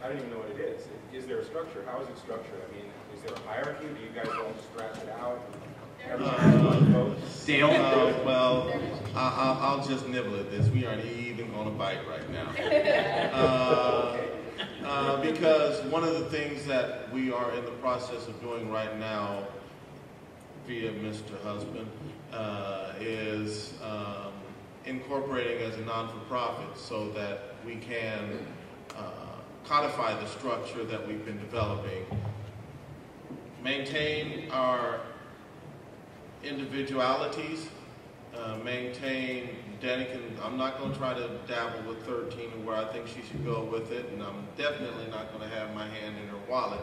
I don't even know what it is. Is there a structure? How is it structured? I mean, is there a hierarchy? Do you guys all just thrash it out? Dale? Well, I'll just nibble at this. We aren't even going to bite right now. Because one of the things that we are in the process of doing right now via Mr. Husband is incorporating as a non-for-profit so that we can codify the structure that we've been developing, maintain our individualities, maintain I'm not going to try to dabble with 13 and where I think she should go with it, and I'm definitely not going to have my hand in her wallet.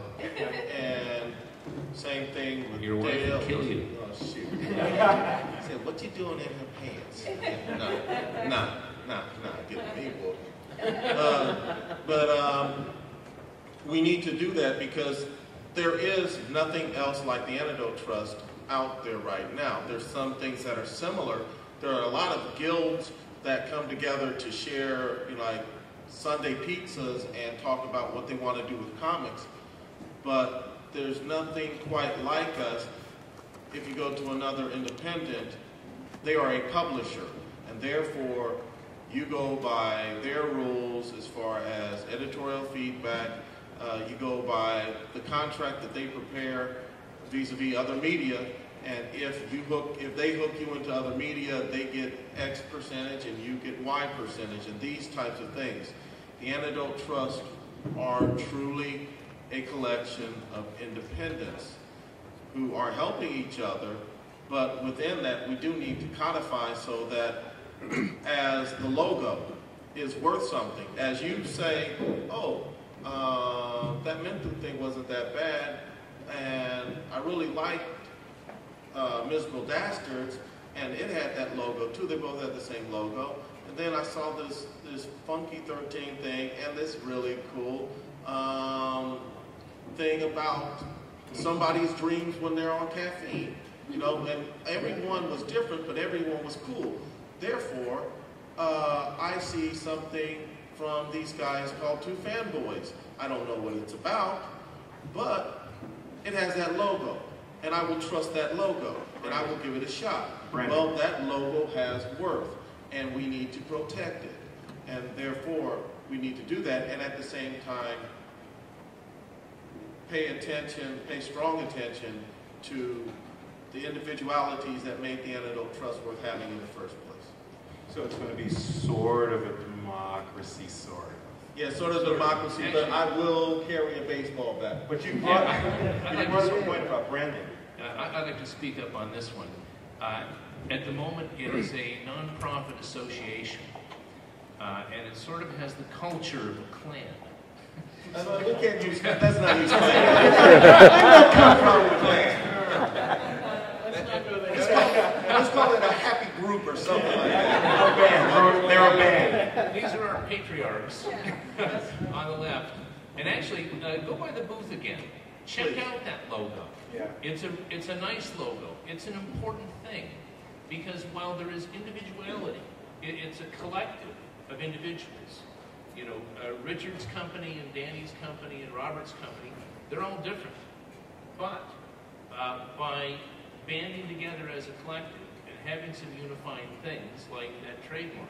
And same thing with your wife will kill you. Oh, shoot. I said, what you doing in her pants? Nah, get me, boy. But we need to do that because there is nothing else like the Antidote Trust out there right now. There's some things that are similar. There are a lot of guilds that come together to share, like Sunday pizzas and talk about what they want to do with comics. But there's nothing quite like us. If you go to another independent, they are a publisher, and therefore you go by their rules as far as editorial feedback. You go by the contract that they prepare vis-a-vis other media, and if they hook you into other media, they get X percentage and you get Y percentage, and these types of things. The Antidote Trust are truly a collection of independents who are helping each other, but within that we do need to codify so that as the logo is worth something, as you say, oh, that Mental thing wasn't that bad, and I really liked Miserable Dastards, and it had that logo too. They both had the same logo. And then I saw this funky 13 thing and this really cool thing about somebody's dreams when they're on caffeine. And everyone was different, but everyone was cool. Therefore, I see something from these guys called Two Fanboys. I don't know what it's about, but it has that logo. And I will trust that logo, and I will give it a shot. Brandon. Well, that logo has worth, and we need to protect it. And therefore, we need to do that, and at the same time, pay strong attention to the individualities that made the Antidote Trust worth having in the first place. So it's going to be sort of a democracy, sort of. Yeah, sort of democracy, but I will carry a baseball bat. But you brought up a point about branding. I'd like to speak up on this one. At the moment, it is a non-profit association, and it sort of has the culture of a clan. We can't use that. That's not use clan. I don't come from a clan. Let's call it a happy group or something like that. They're a band. These are our patriarchs on the left. And actually, go by the booth again. Check out that logo. Yeah. It's a nice logo. It's an important thing because while there is individuality, it's a collective of individuals. Richard's company and Danny's company and Robert's company, they're all different. But by banding together as a collective and having some unifying things like that trademark,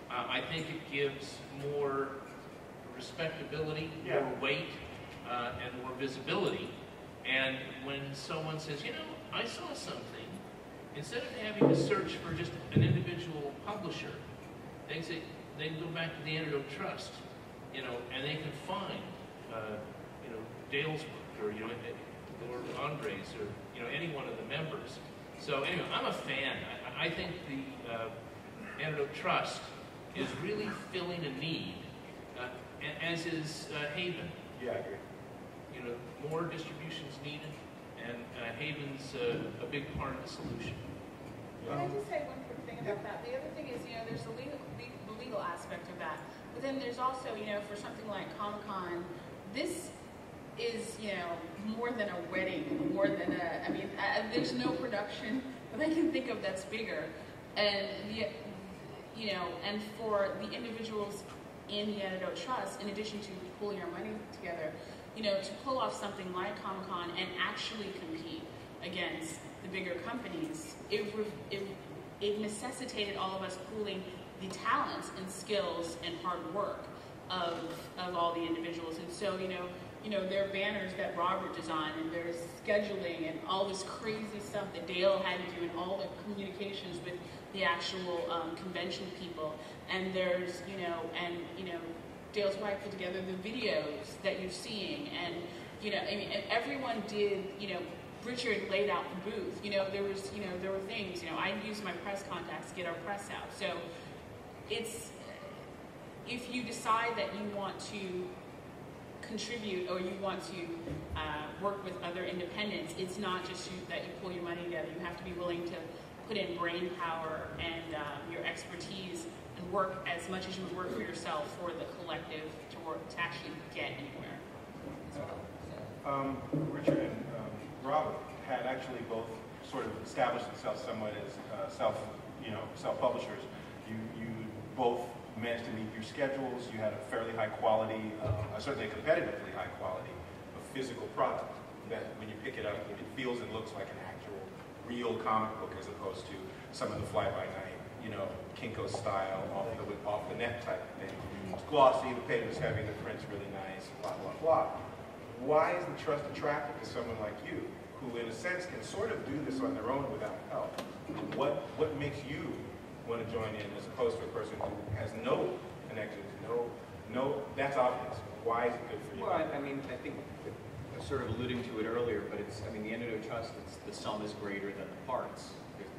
I think it gives more respectability, more weight, and more visibility. And when someone says, I saw something, instead of having to search for just an individual publisher, they can go back to the Antidote Trust, and they can find, Dale's work, or or Andre's, or any one of the members. So anyway, I'm a fan. I think the Antidote Trust is really filling a need, as is Haven. Yeah, I agree. More distribution's needed, and Haven's a big part of the solution. Can I just say one quick thing about that? The other thing is, there's the legal aspect of that, but then there's also, for something like Comic-Con, this is, more than a wedding, more than there's no production that I can think of that's bigger, and and for the individuals in the Antidote Trust, in addition to pooling our money together, you know, to pull off something like Comic-Con and actually compete against the bigger companies, it necessitated all of us pooling the talents and skills and hard work of all the individuals. And so, you know, there are banners that Robert designed, and there's scheduling and all this crazy stuff that Dale had to do, and all the communications with the actual convention people. And there's, you know, Dale's wife put together the videos that you're seeing, and, you know, I mean, and everyone did, you know, Richard laid out the booth. You know, there were things, you know, I used my press contacts to get our press out. So it's, if you decide that you want to contribute or you want to work with other independents, it's not just that you pull your money together. You have to be willing to put in brain power and your expertise and work as much as you would work for yourself for the collective to actually get anywhere. Richard and Robert had actually both sort of established themselves somewhat as self-publishers. You both managed to meet your schedules. You had a fairly high quality, certainly a competitively high quality of physical product that when you pick it up, it feels and looks like an actual real comic book as opposed to some of the fly-by-night, you know, Kinko style, off the net type of thing. It's glossy, the paper's heavy, the print's really nice, blah, blah, blah. Why is the Trust attractive to someone like you, who in a sense can sort of do this on their own without help? What makes you want to join in as opposed to a person who has no connections, no, that's obvious. Why is it good for you? Well, I mean, I think I was sort of alluding to it earlier, but it's, I mean, the Antidote Trust, the sum is greater than the parts.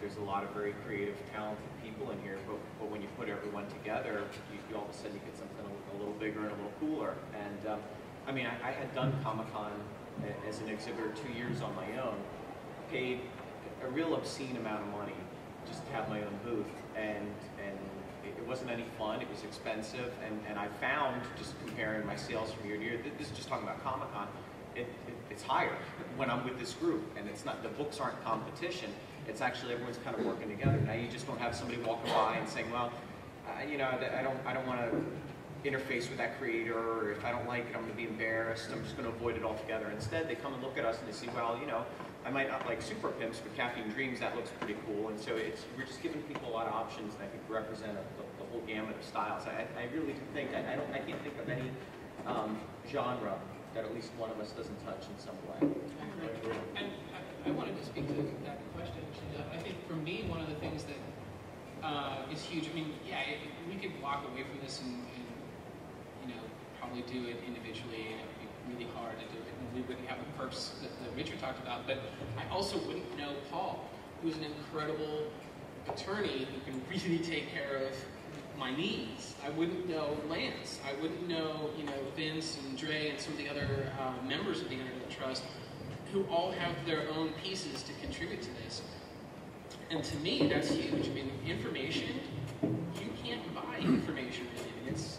There's a lot of very creative, talented people in here, but when you put everyone together, you all of a sudden you get something a little bigger and a little cooler. And I mean, I had done Comic-Con as an exhibitor 2 years on my own, paid a real obscene amount of money just to have my own booth, and it wasn't any fun. It was expensive, and I found, just comparing my sales from year to year, this is just talking about Comic-Con, it's higher when I'm with this group, and it's not, the books aren't competition. It's actually everyone's kind of working together. Now you just don't have somebody walking by and saying, well, you know, I don't want to interface with that creator, or if I don't like it, I'm going to be embarrassed. I'm just going to avoid it altogether. Instead, they come and look at us and they see, well, you know, I might not like Super-Pimps, but Caffeine Dreams, that looks pretty cool. And so we're just giving people a lot of options that I think represent the whole gamut of styles. I really do think, I can't think of any genre that at least one of us doesn't touch in some way. And I wanted to speak to that question. I think for me, one of the things that is huge, I mean, yeah, we could walk away from this and you know, probably do it individually, and it would be really hard to do it, and we wouldn't have the perks that Richard talked about. But I also wouldn't know Paul, who's an incredible attorney who can really take care of my needs. I wouldn't know Lance. I wouldn't know, you know, Vince and Dre and some of the other members of the Antidote Trust, who all have their own pieces to contribute to this. And to me, that's huge. I mean, information, you can't buy information really. It's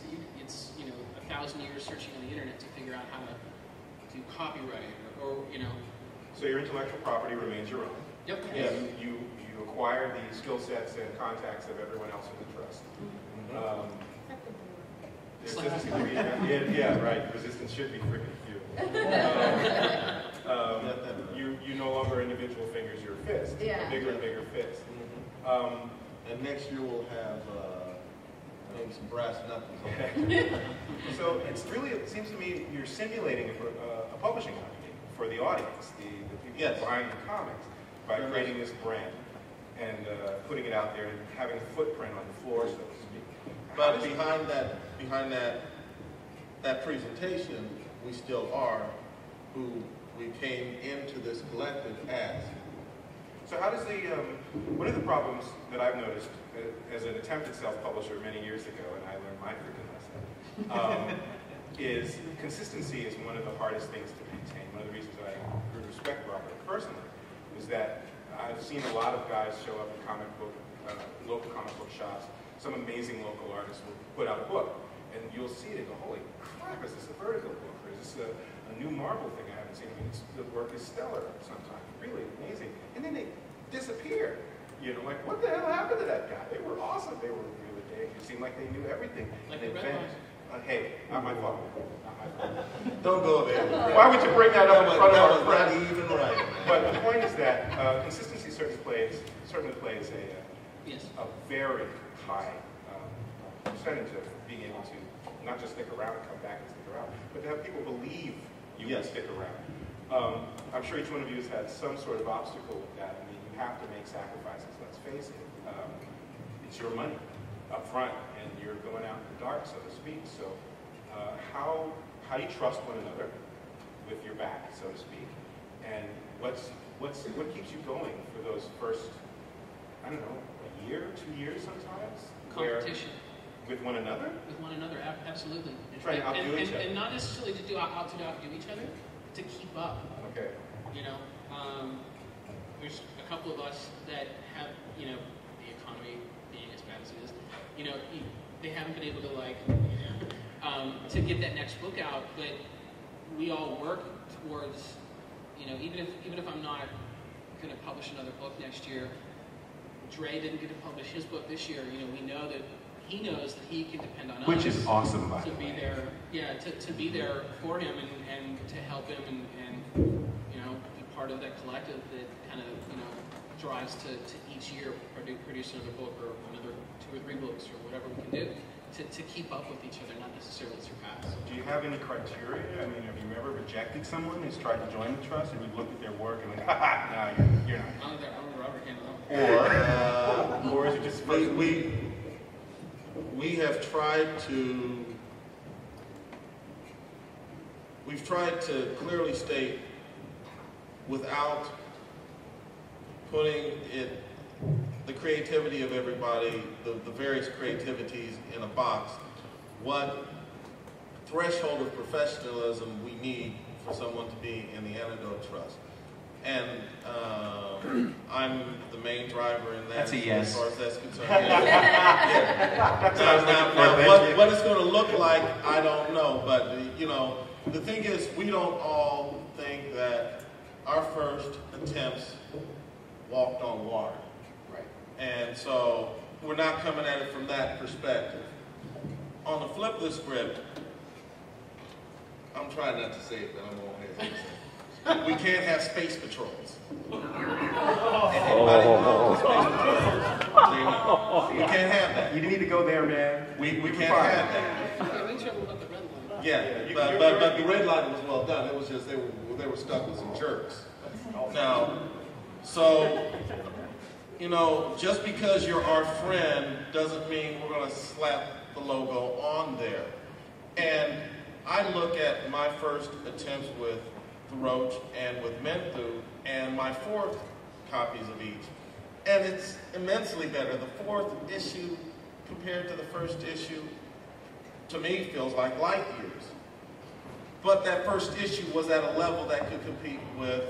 you know, 1,000 years searching on the internet to figure out how to do copyright or you know. So your intellectual property remains your own. Yep. Yes. You acquire the skill sets and contacts of everyone else in the trust. Yeah, right. Resistance should be freaking few. You no longer individual fingers your fist. Yeah. A bigger and bigger fist. And next year we'll have maybe some brass knuckles. So it's really, it seems to me, you're simulating a publishing company for the audience, the people behind the comics, by creating this brand and putting it out there and having a footprint on the floor, so to speak. But behind that presentation, we still are who we came into this collective as. So how does one of the problems that I've noticed as an attempted self-publisher many years ago, and I learned my freaking lesson, is consistency is one of the hardest things to maintain. One of the reasons I respect Robert personally is that I've seen a lot of guys show up at local comic book shops. Some amazing local artists will put out a book, and you'll see it and go, holy crap, is this a Vertigo book, or is this a new Marvel thing I haven't seen? I mean, the work is stellar sometimes, really amazing. And then they disappear. You know, like, what the hell happened to that guy? They were awesome. They were really big. It seemed like they knew everything. Like the Red Line. Hey, not my fault. Not my fault. Don't go there. Why would you bring that up in front of our That was not friends? even right. But the point is that consistency certainly plays Yes. a very high percentage of being able to not just stick around and come back and stick around, but to have people believe you will stick around. I'm sure each one of you has had some sort of obstacle with that. I mean, you have to make sacrifices, let's face it. It's your money up front, and you're going out in the dark, so to speak. So how do you trust one another with your back, so to speak? And what keeps you going for those first, I don't know, a year, 2 years sometimes? Competition. With one another? With one another, absolutely. Trying to outdo each other. And not necessarily to outdo each other, to keep up. Okay. You know, there's a couple of us that have, you know, the economy being as bad as it is, you know, they haven't been able to to get that next book out, but we all work towards, you know, even if I'm not going to publish another book next year, Dre didn't get to publish his book this year. You know, we know that he knows that he can depend on us. Which is awesome, by to the be way. there, yeah, to be there for him and to help him and you know, be part of that collective that kind of, you know, drives to each year produce another book or another 2 or 3 books or whatever we can do to keep up with each other, not necessarily surpass. Do you have any criteria? I mean, have you ever rejected someone who's tried to join the trust and you've looked at their work and went, ha no, you're not. I don't know Robert handle that one. Or is it just We have tried to, we've tried to clearly state without putting the creativity of everybody, the various creativities in a box, what threshold of professionalism we need for someone to be in the Antidote Trust. And I'm the main driver in that. That's a yes. As far as that's concerned. Yeah. Now, what it's going to look like, I don't know. But, you know, the thing is, we don't all think that our first attempts walked on water. Right. And so we're not coming at it from that perspective. On the flip of the script, I'm trying not to say it, but I'm going to say it. We can't have space patrols. Anybody know space patrols? We can't have that. You need to go there, man. We can't have that. Yeah, make sure we got the red line. Yeah, but the red light was well done. It was just they were stuck with some jerks. Now, so, you know, just because you're our friend doesn't mean we're going to slap the logo on there. And I look at my first attempts with Roach and with Menthu and my 4th copies of each, and it's immensely better. The 4th issue compared to the first issue to me feels like light years, but that first issue was at a level that could compete with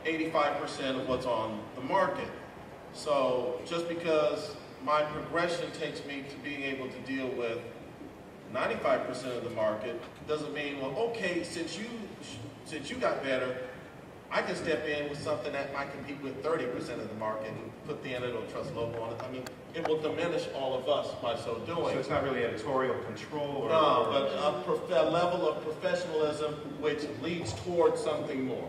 85% of what's on the market. So just because my progression takes me to being able to deal with 95% of the market doesn't mean, well, okay, since you got better, I can step in with something that might compete with 30% of the market and put the Antidote Trust logo on it. I mean, it will diminish all of us by so doing. So it's not really editorial control? Or, no, but a level of professionalism which leads towards something more.